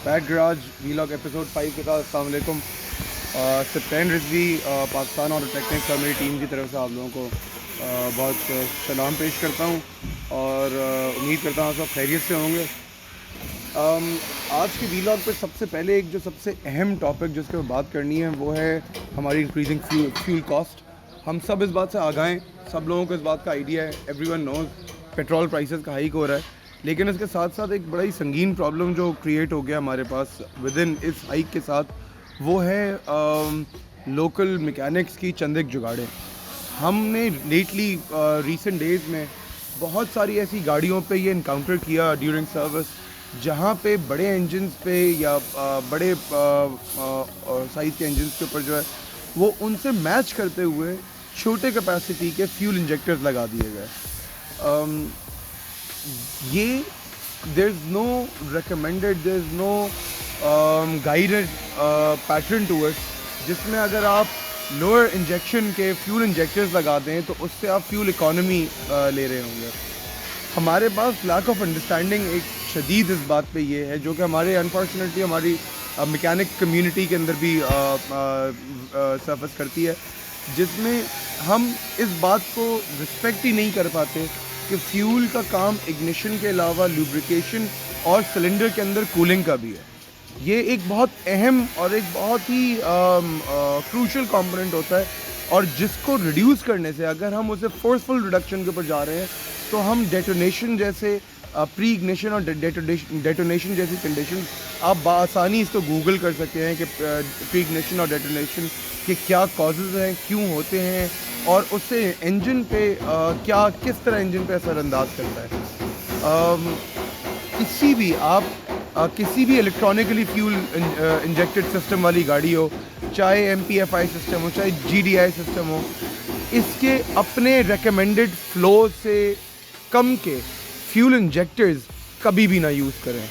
Bad garage vlog episode 5 के साथ अस्सलाम वालेकुम। सत्येंद्र रिजवी पाकिस्तान और टेक्निक्स और मेरी टीम की तरफ से आप लोगों को बहुत सलाम पेश करता हूँ और उम्मीद करता हूँ सब खैरियत से होंगे। आज के वीलॉग पे सबसे पहले एक जो सबसे अहम टॉपिक जिसके ऊपर बात करनी है वो है हमारी इंक्रीजिंग फ्यूल कॉस्ट। हम सब इस बात से आगाह हैं, सब लोगों को इस बात का आइडिया है, एवरीवन नोज़ पेट्रोल प्राइसेस का हाइक हो रहा है। लेकिन इसके साथ साथ एक बड़ा ही संगीन प्रॉब्लम जो क्रिएट हो गया हमारे पास विद इन इस हाइक के साथ, वो है लोकल मैकेनिक्स की चंदिक जुगाड़ें। हमने लेटली रीसेंट डेज़ में बहुत सारी ऐसी गाड़ियों पे ये इनकाउंटर किया ड्यूरिंग सर्विस, जहाँ पे बड़े इंजन्स पे या बड़े साइज़ के इंजन्स के ऊपर जो है वो उनसे मैच करते हुए छोटे कैपेसिटी के फ्यूल इंजेक्टर्स लगा दिए गए। ये there is no recommended, there is no guided pattern to it, जिसमें अगर आप लोअर इंजेक्शन के फ्यूल इंजेक्टर्स लगा दें तो उससे आप फ्यूल इकॉनमी ले रहे होंगे। हमारे पास लैक ऑफ अंडरस्टैंडिंग एक शदीद इस बात पे ये है, जो कि हमारे अनफॉर्चुनेटली हमारी मैकेनिक कम्युनिटी के अंदर भी सर्फस करती है, जिसमें हम इस बात को रिस्पेक्ट ही नहीं कर पाते कि फ्यूल का काम इग्निशन के अलावा लुब्रिकेशन और सिलेंडर के अंदर कूलिंग का भी है। ये एक बहुत अहम और एक बहुत ही क्रूशल कंपोनेंट होता है, और जिसको रिड्यूस करने से अगर हम उसे फोर्सफुल रिडक्शन के ऊपर जा रहे हैं तो हम डेटोनेशन जैसे प्री इग्निशन और डेटोनेशन जैसी कंडीशन आप बआसानी इसको गूगल कर सकते हैं कि प्री इग्निशन और डेटोनेशन के क्या कॉजेज़ हैं, क्यों होते हैं, और उससे इंजन पे क्या किस तरह इंजन पे असरअंदाज करता है। किसी भी किसी भी इलेक्ट्रॉनिकली फ्यूल इंजेक्टेड सिस्टम वाली गाड़ी हो, चाहे MPFI सिस्टम हो, चाहे GDI सिस्टम हो, इसके अपने रेकमेंडेड फ्लो से कम के फ्यूल इंजेक्टर्स कभी भी ना यूज़ करें।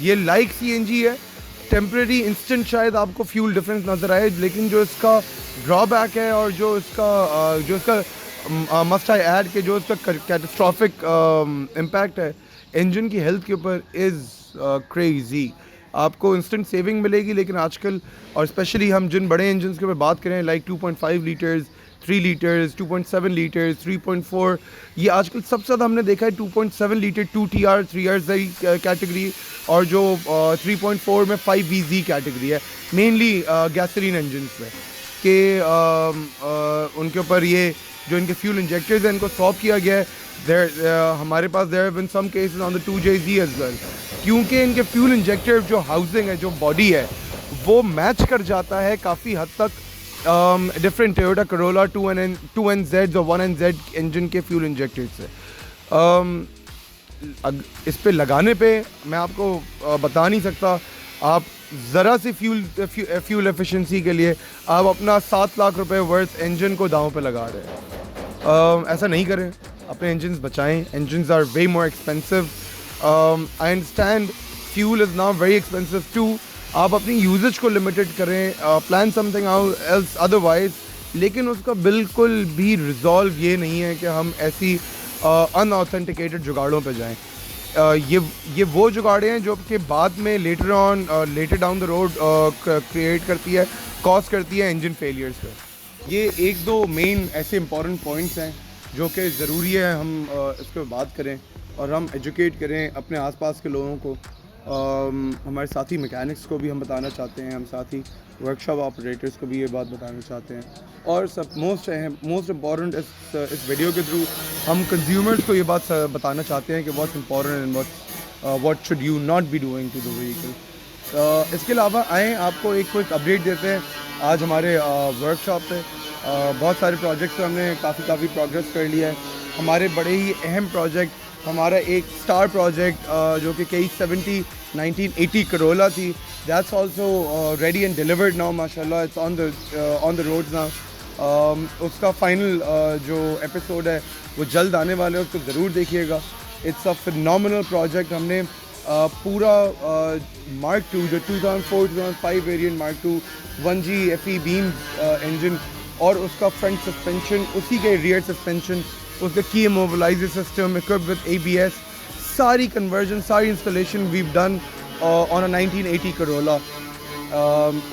ये लाइक CNG है, टेम्प्रेरी इंस्टेंट शायद आपको फ्यूल डिफरेंस नज़र आए, लेकिन जो इसका ड्रॉबैक है और जो इसका मस्ट आई ऐड के जो इसका कैटास्ट्रॉफिक इम्पैक्ट है इंजन की हेल्थ के ऊपर इज़ क्रेज़ी। आपको इंस्टेंट सेविंग मिलेगी, लेकिन आजकल और स्पेशली हम जिन बड़े इंजन के ऊपर बात करें लाइक 2.5 लीटर्स, 3 लीटर्स, 2.7 लीटर्स, 3.4, ये आजकल सबसे ज़्यादा हमने देखा है 2.7 लीटर 2TR 3R कैटेगरी, और जो 3.4 में 5VZ कैटेगरी है, मेनली गैसोलीन इंजन में कि उनके ऊपर ये जो इनके फ्यूल इंजेक्टर्स हैं इनको सॉल्व किया गया है। हमारे पास there have been some cases on the 2JZ as well, क्योंकि इनके फ्यूल इंजेक्टर जो हाउसिंग है, जो बॉडी है, वो मैच कर जाता है काफ़ी हद तक डिफरेंट टोयोटा करोला 2NZ और 1NZ इंजन के फ्यूल इंजेक्टर से। इस पे लगाने पे मैं आपको बता नहीं सकता, आप ज़रा सी फ्यूल एफिशिएंसी के लिए आप अपना 7 लाख रुपए वर्थ इंजन को दांव पे लगा रहे हैं। ऐसा नहीं करें, अपने इंजन्स बचाएं। Engines are way more expensive. I understand fuel is now very expensive too. आप अपनी यूजेज को लिमिटेड करें, प्लान समथिंग एल्स अदरवाइज, लेकिन उसका बिल्कुल भी रिजॉल्व ये नहीं है कि हम ऐसी अनऑथेंटिकेटेड जुगाड़ों पे जाएं। ये वो जुगाड़े हैं जो कि बाद में later down the road create करती है, कॉज करती है इंजन फेलियर्स पे। ये एक दो मेन ऐसे इंपॉर्टेंट पॉइंट्स हैं जो कि ज़रूरी है हम इस पर बात करें और हम एजुकेट करें अपने आसपास के लोगों को। हमारे साथी मैकेनिक्स को भी हम बताना चाहते हैं, हम साथी वर्कशॉप ऑपरेटर्स को भी ये बात बताना चाहते हैं, और सब मोस्ट इम्पॉर्टेंट इस वीडियो के थ्रू हम कंज्यूमर्स को ये बात बताना चाहते हैं कि what's important and what should you not be doing to the vehicle. इसके अलावा आएँ आपको एक क्विक अपडेट देते हैं। आज हमारे वर्कशॉप पे बहुत सारे प्रोजेक्ट्स पे हमने काफ़ी प्रोग्रेस कर लिया है। हमारे बड़े ही अहम प्रोजेक्ट, हमारा एक स्टार प्रोजेक्ट जो कि K70 1980 करोला थी, that's also ready and delivered now माशाल्लाह, it's on the roads now. उसका फाइनल जो एपिसोड है वो जल्द आने वाले हैं, उसको ज़रूर देखिएगा। It's a phenomenal project. हमने पूरा Mark II जो 2004-2005 variant Mark II 1G FE beam engine और उसका फ्रंट सस्पेंशन, उसी के रियर सस्पेंशन, उसका की immobiliser system equipped with ABS, सारी कन्वर्जन, सारी installation we done on a 1980 Corolla.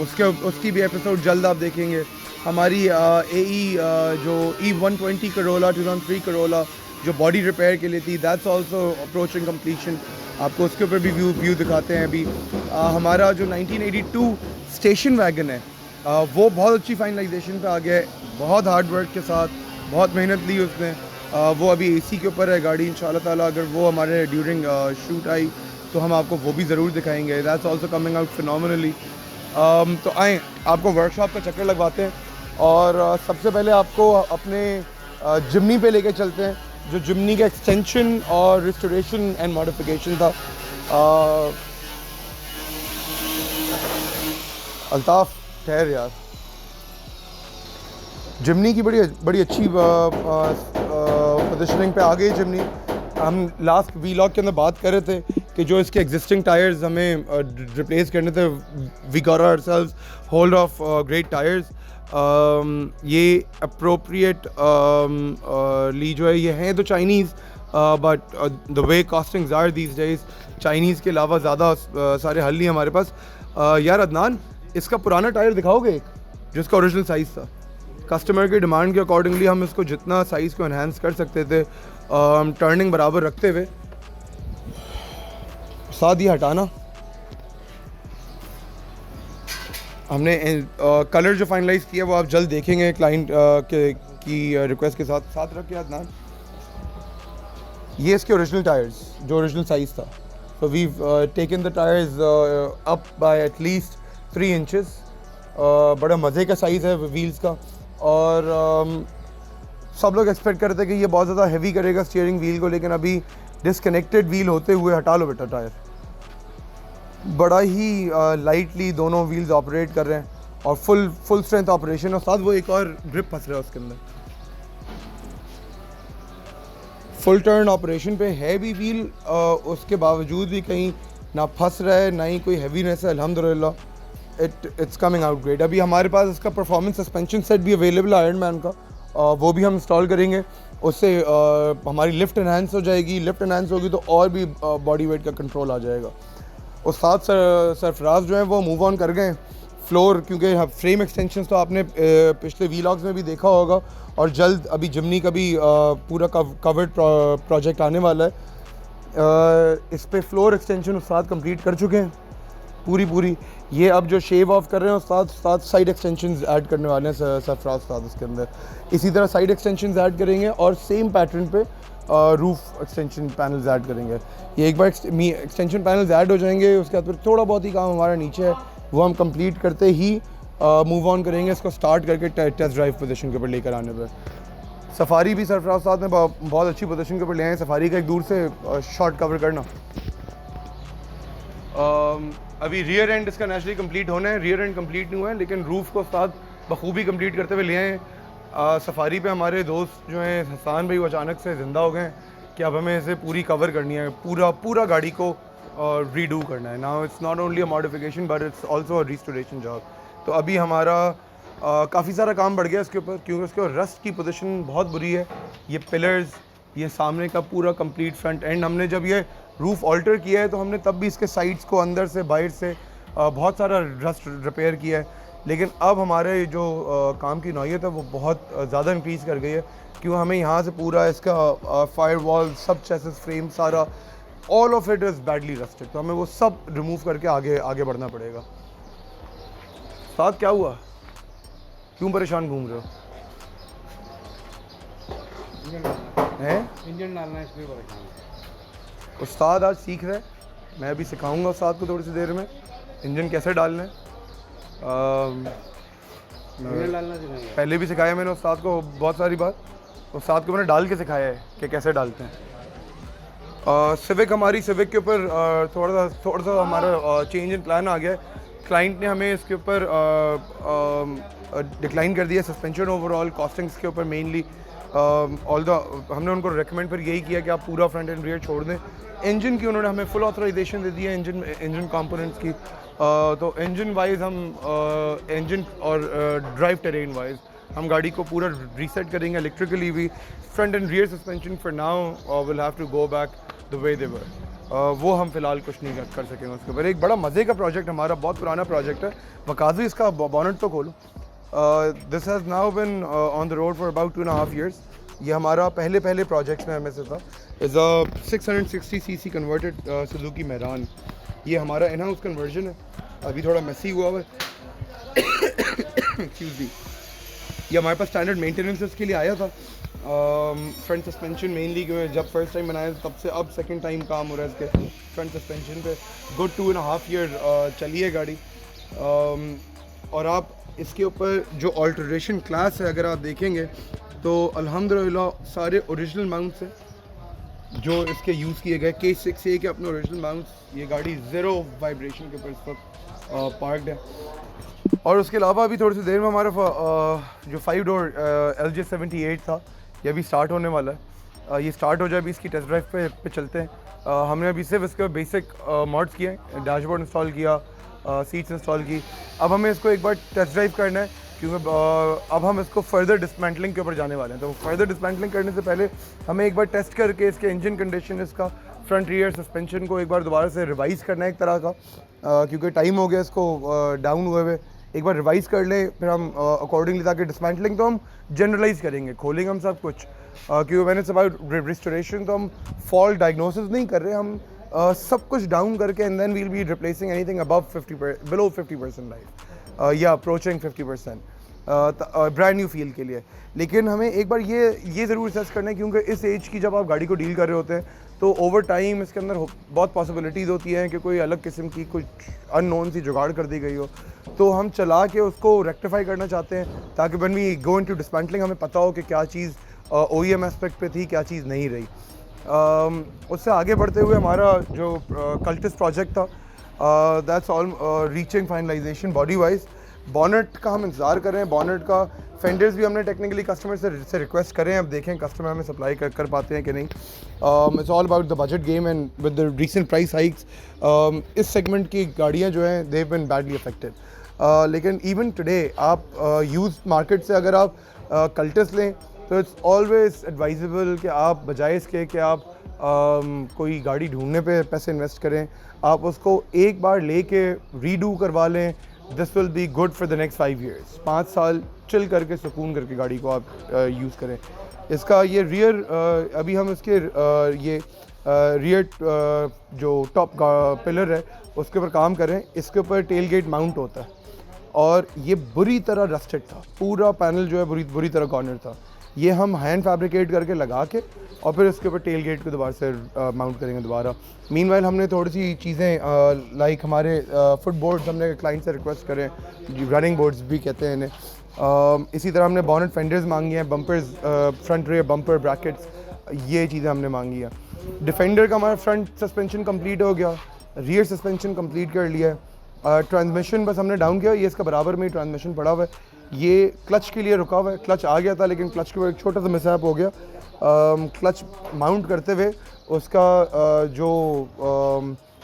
उसकी भी एपिसोड जल्द आप देखेंगे. हमारी जो E120 Corolla 2003 Corolla जो बॉडी रिपेयर के लिए थी, दैट्स ऑल्सो अप्रोचिंग कम्प्लीशन. आपको उसके ऊपर भी व्यू दिखाते हैं अभी. हमारा जो 1982 स्टेशन वैगन है, वो बहुत अच्छी फाइनलाइजेशन पे आ गया है. बहुत हार्ड वर्क के साथ, बहुत मेहनत ली उसने. वो अभी AC के ऊपर है गाड़ी. इंशाल्लाह ताला अगर वो हमारे ड्यूरिंग शूट आई तो हम आपको वो भी ज़रूर दिखाएंगे. That's also coming out phenomenally. तो आएँ, आपको वर्कशॉप का चक्कर लगवाते हैं और सबसे पहले आपको अपने जिमनी पे लेके चलते हैं, जो जिमनी का एक्सटेंशन और रिस्टोरेशन एंड मॉडिफिकेशन था. अल्ताफ़ ठहर यार. जिमनी की बड़ी अच्छी पोजिशनिंग पे आ गई जिमनी. हम लास्ट वीलॉग के अंदर बात कर रहे थे कि जो इसके एग्जिस्टिंग टायर्स हमें रिप्लेस करने थे. We got ourselves hold of great tyres. ये अप्रोप्रिएट ली जो है, ये हैं तो Chinese, but the way costings are these days, Chinese के अलावा ज़्यादा सारे हल नहीं हमारे पास. यार अदनान, इसका पुराना टायर दिखाओगे एक, जिसका ओरिजिनल साइज़ था. कस्टमर की डिमांड के अकॉर्डिंगली हम इसको जितना साइज़ को एनहांस कर सकते थे, टर्निंग बराबर रखते हुए. साथ ही हटाना हमने कलर जो फाइनलाइज किया वो आप जल्द देखेंगे क्लाइंट की रिक्वेस्ट के साथ रख के अदनान. ये इसके ओरिजिनल टायर्स जो ओरिजिनल साइज़ था. So we taken the tyres up by at least 3 inches. बड़ा मज़े का साइज़ है व्हील्स का. और सब लोग एक्सपेक्ट करते हैं कि ये बहुत ज़्यादा हैवी करेगा स्टीयरिंग व्हील को, लेकिन अभी डिसकनेक्टेड व्हील होते हुए हटा लो बेटा टायर. बड़ा ही लाइटली दोनों व्हील्स ऑपरेट कर रहे हैं और फुल स्ट्रेंथ ऑपरेशन. और साथ वो एक और ग्रिप फंस रहा है उसके अंदर. फुल टर्न ऑपरेशन पे है भी व्हील, उसके बावजूद भी कहीं ना फंस रहा है ना ही कोई हैवीनेस है. अल्हम्दुलिल्लाह इट्स कमिंग आउट ग्रेट. अभी हमारे पास इसका परफॉर्मेंस सस्पेंशन सेट भी अवेलेबल है आयरन मैन का. वो भी हम इंस्टॉल करेंगे. उससे हमारी लिफ्ट एनहांस हो जाएगी. लिफ्ट एनहांस होगी तो और भी बॉडी वेट का कंट्रोल आ जाएगा. और साथ सरफराज जो है वो मूव ऑन कर गए फ्लोर, क्योंकि फ्रेम एक्सटेंशंस तो आपने पिछले वीलॉग्स में भी देखा होगा. और जल्द अभी जिमनी का भी पूरा कवर्ड प्रोजेक्ट आने वाला है. इस पे फ्लोर एक्सटेंशन उस्ताद कंप्लीट कर चुके हैं पूरी. ये अब जो शेव ऑफ कर रहे हैं साथ साइड एक्सटेंशंस ऐड करने वाले हैं सरफराज साथ उसके अंदर. इसी तरह साइड एक्सटेंशंस ऐड करेंगे और सेम पैटर्न पे रूफ एक्सटेंशन पैनल्स ऐड करेंगे. ये एक बार एक्सटेंशन पैनल्स ऐड हो जाएंगे, उसके बाद फिर थोड़ा बहुत ही काम हमारा नीचे है, वो हम कंप्लीट करते ही मूव ऑन करेंगे इसको स्टार्ट करके टेस्ट ड्राइव पोजीशन के ऊपर लेकर आने पर. सफारी भी सरफराज साथ में बहुत अच्छी पोजीशन के ऊपर ले आए. सफारी का एक दूर से शॉट कवर करना. अभी रियर एंड इसका नेचुरली कंप्लीट होना है. रियर एंड कंप्लीट नहीं हुआ है, लेकिन रूफ़ को साथ बखूबी कंप्लीट करते हुए ले आए. सफारी पे हमारे दोस्त जो हैं हसान भाई, वो अचानक से ज़िंदा हो गए कि अब हमें इसे पूरी कवर करनी है, पूरा गाड़ी को रीडू करना है. Now it's not only a modification but it's also a restoration job. तो अभी हमारा काफ़ी सारा काम बढ़ गया इसके ऊपर, क्योंकि उसके रस्ट की पोजीशन बहुत बुरी है. ये पिलर्स, ये सामने का पूरा कंप्लीट फ्रंट एंड, हमने जब ये रूफ़ ऑल्टर किया है तो हमने तब भी इसके साइड्स को अंदर से बाहर से बहुत सारा रस्ट रिपेयर किया है. लेकिन अब हमारे जो काम की नौयत है वो बहुत ज़्यादा इंक्रीज़ कर गई है, क्यों हमें यहाँ से पूरा इसका फायर वॉल, सब चेसिस फ्रेम, सारा all of it is badly rusted. तो हमें वो सब रिमूव करके आगे बढ़ना पड़ेगा. साथ क्या हुआ, क्यों परेशान घूम रहे हो? इंजन डालना है इसलिए परेशान. उस्ताद आज सीख रहे हैं, मैं भी सिखाऊंगा उस्ताद को थोड़ी सी देर में इंजन कैसे डालना है. इंजन डालना सिखाएंगे. पहले भी सिखाया मैंने उस्ताद को बहुत सारी बार. उस्ताद को मैंने डाल के सिखाया है कि कैसे डालते हैं. सिविक, हमारी सिविक के ऊपर थोड़ा सा हमारा चेंज इन प्लान आ गया है. क्लाइंट ने हमें इसके ऊपर डिक्लाइन कर दिया सस्पेंशन ओवरऑल कॉस्टिंग्स के ऊपर मेनली. हमने उनको रेकमेंड पर यही किया कि आप पूरा फ्रंट एंड रियर छोड़ दें. इंजन की उन्होंने हमें फुल ऑथराइजेशन दे दी है इंजन कंपोनेंट्स की. तो इंजन वाइज हम इंजन और ड्राइव टेरेन वाइज हम गाड़ी को पूरा रीसेट करेंगे इलेक्ट्रिकली भी. Front end rear suspension for now will have to go back the way they were. वो हम फ़िलहाल कुछ नहीं कर सकेंगे उसके ऊपर। एक बड़ा मज़े का प्रोजेक्ट हमारा, बहुत पुराना प्रोजेक्ट है। वकाज़ी इसका बॉनेट तो खोलो। This has now been on the road for about 2.5 years। ये हमारा पहले प्रोजेक्ट्स में हमें से था। Is a 660 cc converted Suzuki Mehran. ये हमारा इन हाउस कन्वर्जन है, अभी थोड़ा मेसी हुआ हुआ है। Excuse me. ये हमारे पास स्टैंडर्ड मेंटेनेंस के लिए आया था। फ्रंट सस्पेंशन मेनली क्योंकि जब फर्स्ट टाइम बनाया तब से अब सेकंड टाइम काम हो रहा है इसके फ्रंट सस्पेंशन पे। गुड 2.5 year चली है गाड़ी। और आप इसके ऊपर जो ऑल्टरेशन क्लास है अगर आप देखेंगे तो अल्हम्दुलिल्लाह सारे ओरिजिनल माउंट्स हैं जो इसके यूज़ किए गए। K6A के अपने ओरिजिनल माउंट्स। ये गाड़ी ज़ीरो वाइब्रेशन के ऊपर इस वक्त पार्कड है। और उसके अलावा अभी थोड़ी सी देर में हमारा जो 5 door LJ78 था ये अभी स्टार्ट होने वाला है। ये स्टार्ट हो जाए अभी इसकी टेस्ट ड्राइव पे चलते हैं। हमने अभी सिर्फ इसके बेसिक मॉड्स किए हैं, डैशबोर्ड इंस्टॉल किया, सीट्स इंस्टॉल की। अब हमें इसको एक बार टेस्ट ड्राइव करना है क्योंकि अब हम इसको फर्दर डिसमेंटलिंग के ऊपर जाने वाले हैं। तो फर्दर डिसमेंटलिंग करने से पहले हमें एक बार टेस्ट करके इसके इंजन कंडीशन, इसका फ्रंट रियर सस्पेंशन को एक बार दोबारा से रिवाइज़ करना है एक तरह का, क्योंकि टाइम हो गया इसको डाउन हुए हुए। एक बार रिवाइज़ कर लें फिर हम अकॉर्डिंगली, ताकि डिसमेंटलिंग तो हम जनरलाइज करेंगे, खोलेंगे हम सब कुछ, क्योंकि मैंने सब रिस्टोरेशन तो हम फॉल्ट डायग्नोसिस नहीं कर रहे, हम सब कुछ डाउन करके and then we'll be replacing anything above 50% below 50% life या अप्रोचिंग 50% ब्रांड न्यू फील के लिए। लेकिन हमें एक बार ये ज़रूर असेस करना है क्योंकि इस एज की जब आप गाड़ी को डील कर रहे होते हैं तो ओवर टाइम इसके अंदर बहुत पॉसिबिलिटीज़ होती हैं कि कोई अलग किस्म की कुछ अननोन सी जुगाड़ कर दी गई हो। तो हम चला के उसको रेक्टिफाई करना चाहते हैं ताकि when we go into dismantling हमें पता हो कि क्या चीज़ OEM एस्पेक्ट पे थी, क्या चीज़ नहीं रही। उससे आगे बढ़ते हुए हमारा जो कल्टिस प्रोजेक्ट था that's all reaching finalisation body wise. Bonnet का हम इंतज़ार कर रहे हैं। बॉनेट का फेंडर्स भी हमने टेक्निकली कस्टमर से रिक्वेस्ट करें, अब देखें कस्टमर हमें सप्लाई कर पाते हैं कि नहीं। It's all about the budget game and with the recent price hikes इस सेगमेंट की गाड़ियाँ जो हैं they have been badly affected. लेकिन इवन टुडे आप यूज मार्केट से अगर आप कल्टिस लें तो इट्स ऑलवेज एडवाइजेबल कि आप बजाय इसके कि आप कोई गाड़ी ढूंढने पे पैसे इन्वेस्ट करें, आप उसको एक बार लेके रीडू करवा लें। This will be good for the next 5 years। 5 साल चिल करके सुकून करके गाड़ी को आप यूज़ करें। इसका ये रियर अभी हम इसके ये रियर जो टॉप पिलर है उसके ऊपर काम करें। इसके ऊपर टेल गेट माउंट होता है और ये बुरी तरह रस्टेड था, पूरा पैनल जो है बुरी तरह कॉर्नर था। ये हम हैंड फैब्रिकेट करके लगा के और फिर इसके ऊपर टेल गेट को दोबारा से माउंट करेंगे दोबारा। मीनवाइल हमने थोड़ी सी चीज़ें लाइक हमारे फुट बोर्ड्स हमने क्लाइंट से रिक्वेस्ट करें, रनिंग बोर्ड्स भी कहते हैं इन्हें। इसी तरह हमने बॉनेट फेंडर्स मांगी हैं, bumpers, front rear bumper brackets, ये चीज़ें हमने मांगी हैं। डिफेंडर का हमारा फ्रंट सस्पेंशन कंप्लीट हो गया, रियर सस्पेंशन कंप्लीट कर लिया है। ट्रांसमिशन बस हमने डाउन किया, ये इसका बराबर में ही ट्रांसमिशन पड़ा हुआ है। ये क्लच के लिए रुका हुआ है, क्लच आ गया था लेकिन क्लच के ऊपर एक छोटा सा मिसहैप हो गया। क्लच माउंट करते हुए उसका जो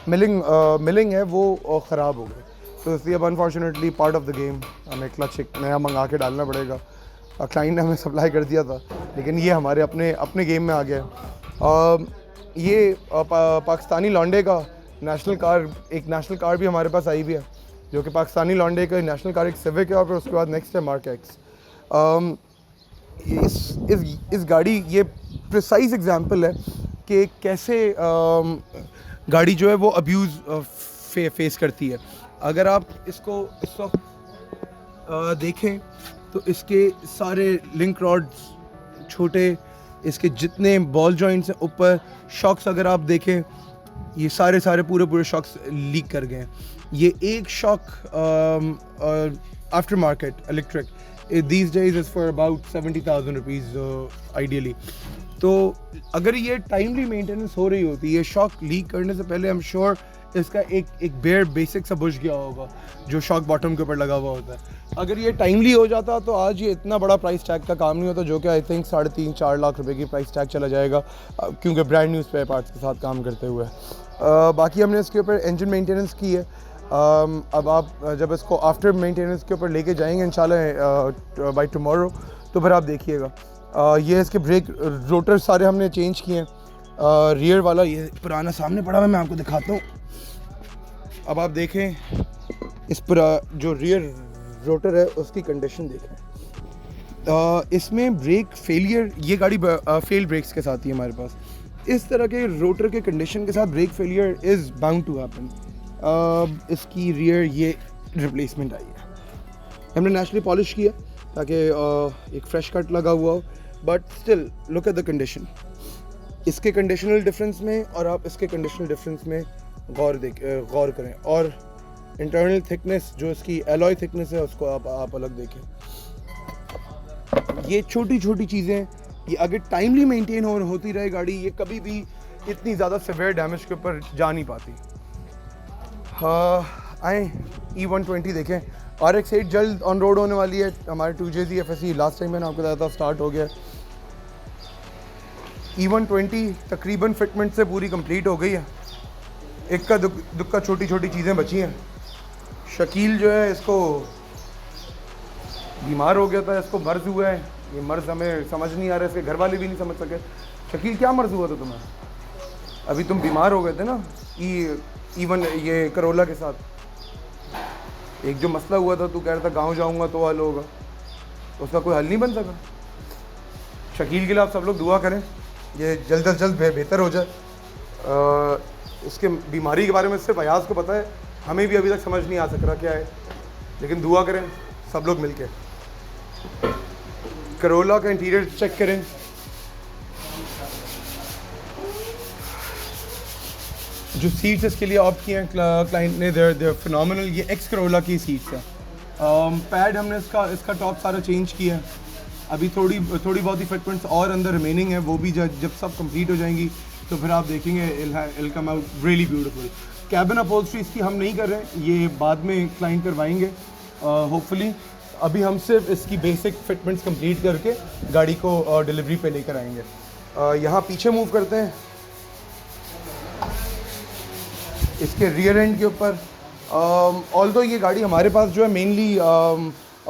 मिलिंग है वो ख़राब हो गई, तो इसलिए अब unfortunately part of the game हमें क्लच एक नया मंगा के डालना पड़ेगा। क्लाइंट ने हमें सप्लाई कर दिया था लेकिन ये हमारे अपने गेम में आ गया। ये पाकिस्तानी लॉन्डे का एक नेशनल कार भी हमारे पास आई हुई है, जो कि पाकिस्तानी लॉन्डे का नेशनल कार एक सिविक है और फिर उसके बाद नेक्स्ट है मार्क एक्स। इस गाड़ी ये प्रिसाइज एग्जांपल है कि कैसे गाड़ी जो है वो अब्यूज़ फेस करती है। अगर आप इसको इस वक्त देखें तो इसके सारे लिंक रॉड्स छोटे, इसके जितने बॉल जॉइंट्स हैं ऊपर, शॉक्स अगर आप देखें ये सारे पूरे शॉक्स लीक कर गए हैं। ये एक shock after market electric these days is for about 70,000 rupees ideally। तो अगर ये टाइमली मेंटेनेंस हो रही होती, ये शॉक लीक करने से पहले आई एम श्योर इसका एक बेयर बेसिक सा बुझ गया होगा जो शॉक बॉटम के ऊपर लगा हुआ होता है। अगर ये टाइमली हो जाता तो आज ये इतना बड़ा प्राइस टैग का काम नहीं होता, जो कि आई थिंक 3.5-4 लाख रुपए की प्राइस टैग चला जाएगा क्योंकि ब्रांड न्यू स्पेयर पार्ट्स के साथ काम करते हुए। बाकी हमने इसके ऊपर इंजन मेंटेनेंस की है। अब आप जब इसको आफ्टर मेंटेनेंस के ऊपर लेके जाएंगे इंशाल्लाह बाय टुमारो, तो फिर आप देखिएगा। ये इसके ब्रेक रोटर सारे हमने चेंज किए हैं। रियर वाला ये पुराना सामने पड़ा हुआ है, मैं आपको दिखाता हूँ। अब आप देखें इस पर जो रियर रोटर है उसकी कंडीशन देखें। इसमें ब्रेक फेलियर, ये गाड़ी फेल ब्रेक्स के साथ ही हमारे पास। इस तरह के रोटर के कंडीशन के साथ brake failure is bound to happen. इसकी रियर ये रिप्लेसमेंट आई है, हमने नेचुरली पॉलिश किया ताकि एक फ्रेश कट लगा हुआ हो, but still look at the condition. इसके कंडीशनल डिफरेंस में और आप इसके कंडीशनल डिफरेंस में गौर करें, और इंटरनल थिकनेस जो इसकी एलॉय थिकनेस है उसको आप अलग देखें। ये छोटी छोटी चीज़ें, ये अगर टाइमली मेंटेन होती रहे गाड़ी, ये कभी भी इतनी ज़्यादा सिवियर डैमेज के ऊपर जा नहीं पाती। आए E120 देखें, RX-8 जल्द ऑन रोड होने वाली है। हमारे 2JZ FSE लास्ट टाइम मैंने आपको बताया था स्टार्ट हो गया। E120 तकरीबन फिटमेंट से पूरी कंप्लीट हो गई है, एक का दुक्का छोटी छोटी चीज़ें बची हैं। शकील जो है इसको बीमार हो गया था, इसको मर्ज़ हुआ है। ये मर्ज़ हमें समझ नहीं आ रहा है, इसके घर वाले भी नहीं समझ सके। शकील क्या मर्ज़ हुआ था तुम्हें? अभी तुम बीमार हो गए थे ना इवन ये करोला के साथ। एक जो मसला हुआ था, तू कह रहा था गांव जाऊंगा तो हल होगा, उसका कोई हल नहीं बन सका। शकील के लिए आप सब लोग दुआ करें, ये जल्द अज जल्द बेहतर हो जाए। इसके बीमारी के बारे में सिर्फ अयाज को पता है, हमें भी अभी तक समझ नहीं आ सक रहा क्या है, लेकिन दुआ करें सब लोग मिलके। करोला का इंटीरियर चेक करें, जो सीट्स इसके लिए ऑप्ट किए हैं क्लाइंट ने, देयर फिनोमिनल। ये एक्स करोला की सीट्स है। पैड हमने इसका टॉप सारा चेंज किया है। अभी थोड़ी बहुत ही फिटमेंट्स और अंदर रिमेनिंग है, वो भी जब सब कंप्लीट हो जाएंगी तो फिर आप देखेंगे it'll come out really beautiful. Cabin upholstery इसकी हम नहीं कर रहे हैं, ये बाद में क्लाइंट करवाएंगे होपफुली। अभी हम सिर्फ इसकी बेसिक फिटमेंट्स कंप्लीट करके गाड़ी को डिलीवरी पे लेकर आएंगे। यहाँ पीछे मूव करते हैं, इसके रियर एंड के ऊपर। ऑल्दो ये गाड़ी हमारे पास जो है मेनली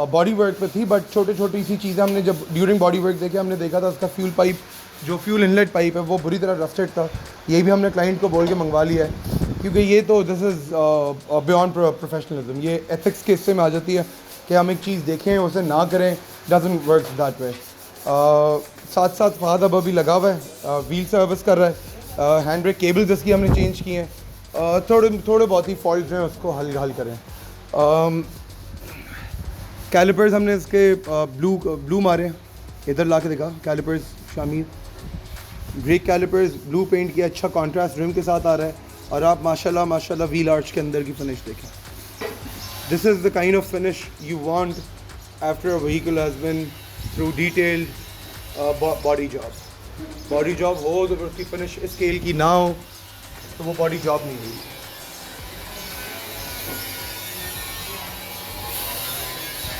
बॉडी वर्क पे थी, बट छोटी सी चीज़ें हमने जब ड्यूरिंग बॉडी वर्क देखे, हमने देखा था इसका फ्यूल पाइप, जो फ्यूल इनलेट पाइप है वो बुरी तरह रस्टेड था। ये भी हमने क्लाइंट को बोल के मंगवा लिया है, क्योंकि ये तो दिस इज़ बियॉन्ड प्रोफेशनलिज्म। ये एथिक्स के हिस्से में आ जाती है कि हम एक चीज़ देखें उसे ना करें, डजंट वर्क दैट वे। साथ फहद अब अभी लगा हुआ है, व्हील सर्विस कर रहा है। हैंड ब्रेक केबल्स इसकी हमने चेंज किए हैं। थोड़े बहुत ही फॉल्ट जो हैं उसको हल करें। कैलिपर्स हमने इसके ब्लू मारे हैं, इधर ला के देखा कैलिपर्स शामिल। ब्रेक कैलिपर्स ब्लू पेंट किया, अच्छा कॉन्ट्रास्ट रिम के साथ आ रहा है। और आप माशाल्लाह व्हील आर्च के अंदर की फिनिश देखें। This is the kind of finish you want after a vehicle has been through detailed body job हो तो उसकी फिनिश स्केल की ना हो तो वो बॉडी जॉब नहीं हुई।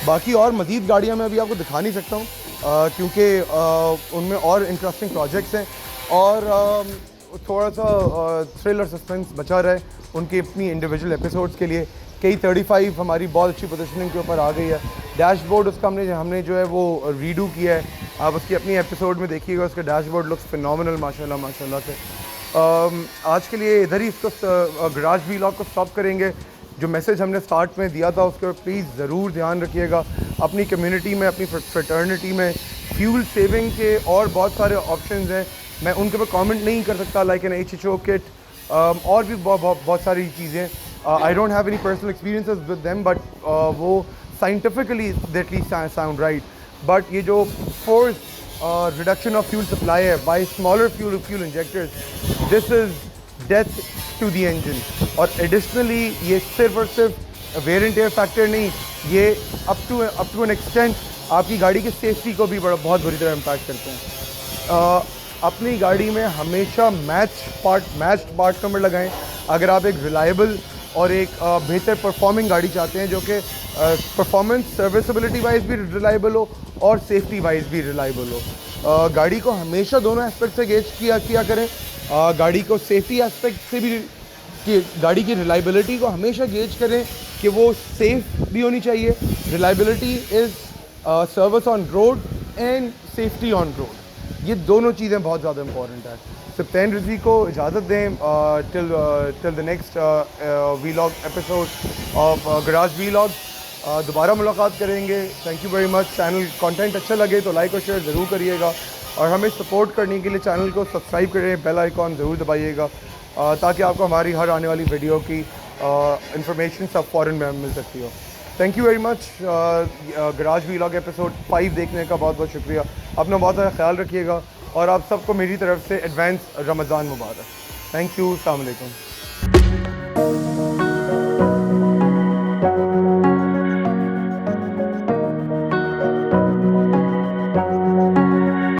बाकी और मज़ीद गाड़ियाँ मैं अभी आपको दिखा नहीं सकता हूँ, क्योंकि उनमें और इंटरेस्टिंग प्रोजेक्ट्स हैं और थोड़ा सा थ्रिल और सस्पेंस बचा रहे उनकी अपनी इंडिविजुअल एपिसोड्स के लिए। कई 35 हमारी बहुत अच्छी पोजीशनिंग के ऊपर आ गई है। डैशबोर्ड उसका हमने जो है वो रीडू किया है, आप उसकी अपनी एपिसोड में देखिएगा। उसका डैशबोर्ड लुक्स फिनोमिनल माशाल्लाह से। आज के लिए इधर ही इसको गराज व्लॉग को स्टॉप करेंगे। जो मैसेज हमने स्टार्ट में दिया था उसके प्लीज़ ज़रूर ध्यान रखिएगा। अपनी कम्युनिटी में, अपनी फ्रेटर्निटी में फ्यूल सेविंग के और बहुत सारे ऑप्शंस हैं, मैं उनके ऊपर कमेंट नहीं कर सकता, लाइक एन HHO किट और भी बहुत सारी चीज़ें। I don't have any personal experiences with them, but वो scientifically that least sound right. But ये जो force reduction of fuel supply है by smaller fuel injectors, this is death to the engine. और एडिशनली ये सिर्फ और सिर्फ where and tear factor नहीं, ये अप टू एन एक्सटेंट आपकी गाड़ी की सेफ्टी को भी बहुत बुरी तरह इम्पैक्ट करते हैं। अपनी गाड़ी में हमेशा मैच्ड पार्ट नंबर लगाएं अगर आप एक रिलायबल और एक बेहतर परफॉर्मिंग गाड़ी चाहते हैं, जो कि परफॉर्मेंस सर्विसबिलिटी वाइज भी रिलायबल हो और सेफ्टी वाइज भी रिलायबल हो। गाड़ी को हमेशा दोनों एस्पेक्ट से गेज किया करें। गाड़ी को सेफ्टी एस्पेक्ट से भी, कि गाड़ी की रिलायबिलिटी को हमेशा गेज करें कि वो सेफ भी होनी चाहिए। Reliability is service on road and safety on road. ये दोनों चीज़ें बहुत ज़्यादा इंपॉर्टेंट है। सप्तान रिजवी को इजाज़त दें till the next vlog episode of garage vlog. दोबारा मुलाकात करेंगे। Thank you very much. Channel content अच्छा लगे तो लाइक और शेयर ज़रूर करिएगा और हमें सपोर्ट करने के लिए चैनल को सब्सक्राइब करें, बेल आइकॉन ज़रूर दबाइएगा ताकि आपको हमारी हर आने वाली वीडियो की इंफॉर्मेशन सब फ़ौरन में मिल सकती हो। Thank you very much. Garage vlog episode 5 देखने का बहुत बहुत शुक्रिया। अपना बहुत सारा ख्याल रखिएगा और आप सबको मेरी तरफ से advance Ramzan Mubarak. Thank you. अस्सलाम वालेकुम।